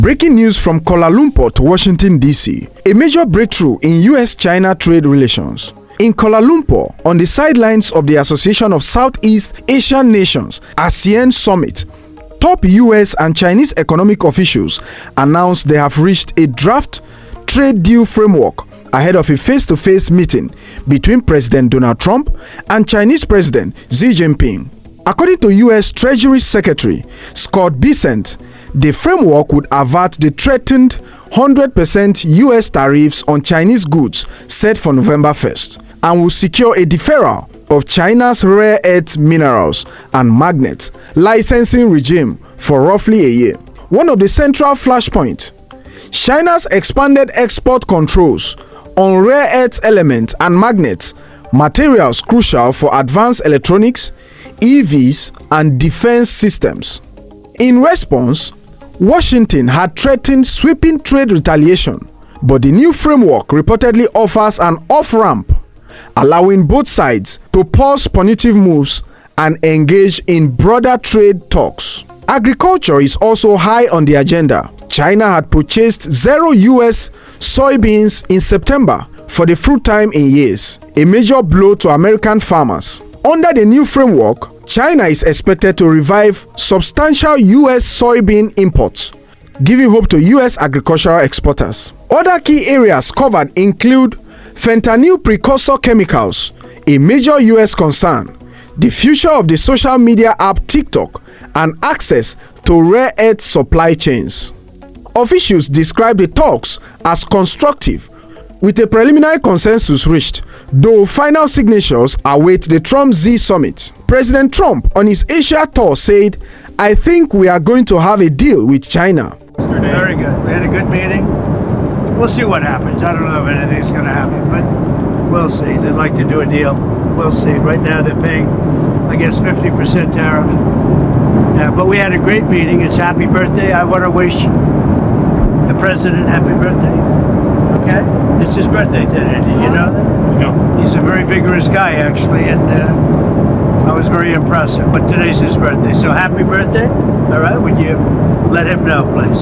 Breaking news from Kuala Lumpur to Washington, D.C. A major breakthrough in U.S.-China trade relations. In Kuala Lumpur, on the sidelines of the Association of Southeast Asian Nations (ASEAN) Summit, top U.S. and Chinese economic officials announced they have reached a draft trade deal framework ahead of a face-to-face meeting between President Donald Trump and Chinese President Xi Jinping. According to U.S. Treasury Secretary Scott Bessent, the framework would avert the threatened 100% U.S. tariffs on Chinese goods set for November 1st and will secure a deferral of China's rare earth minerals and magnets licensing regime for roughly a year. One of the central flashpoints, China's expanded export controls on rare earth elements and magnets, materials crucial for advanced electronics, EVs, and defense systems. In response, Washington had threatened sweeping trade retaliation, but the new framework reportedly offers an off-ramp, allowing both sides to pause punitive moves and engage in broader trade talks. Agriculture is also high on the agenda. China had purchased 0 U.S. soybeans in September for the first time in years, a major blow to American farmers. Under the new framework, China is expected to revive substantial U.S. soybean imports, giving hope to U.S. agricultural exporters. Other key areas covered include fentanyl precursor chemicals, a major U.S. concern, the future of the social media app TikTok, and access to rare earth supply chains. Officials describe the talks as constructive, with a preliminary consensus reached, though final signatures await the Trump-Xi summit. President Trump on his Asia tour said, "I think we are going to have a deal with China." Very good. We had a good meeting. We'll see what happens. I don't know if anything's going to happen, but we'll see. They'd like to do a deal. We'll see. Right now they're paying, I guess, 50% tariff. But we had a great meeting. It's happy birthday. I want to wish the president happy birthday. Okay? It's his birthday today. Did you know that? No. He's a very vigorous guy, actually, and I was very impressed. But today's his birthday, so happy birthday. All right, would you let him know, please?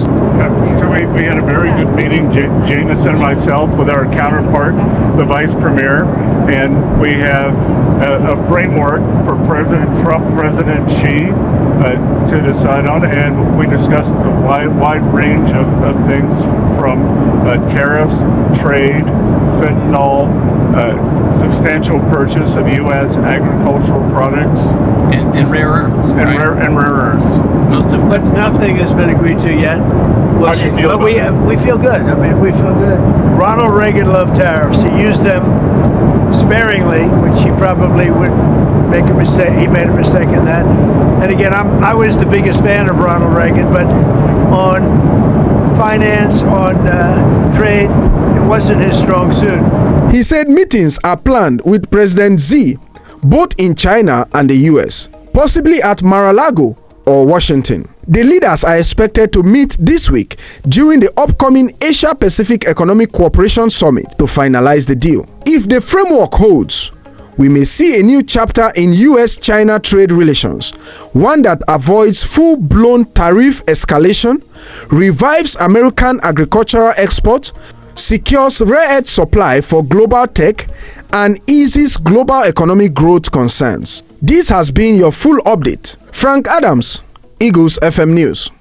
So we had a very good meeting, Janus and myself, with our counterpart, the Vice Premier, and we have a framework for President Trump, President Xi to decide on, and we discussed a wide range of things from tariffs, trade, fentanyl, substantial purchase of U.S. agricultural products. And rare earths. And rare earths. Most of But nothing has been agreed to yet. How do you feel But we feel good. I mean, we feel good. Ronald Reagan loved tariffs. He used them sparingly, which he probably would make a mistake. He made a mistake in that. And again, I was the biggest fan of Ronald Reagan, but on finance, on trade, it wasn't his strong suit. He said meetings are planned with President Xi, both in China and the U.S., possibly at Mar-a-Lago or Washington. The leaders are expected to meet this week during the upcoming Asia-Pacific Economic Cooperation Summit to finalize the deal. If the framework holds, we may see a new chapter in U.S.-China trade relations, one that avoids full-blown tariff escalation, revives American agricultural exports, secures rare earth supply for global tech, and eases global economic growth concerns. This has been your full update. Frank Adams, Eagles FM News.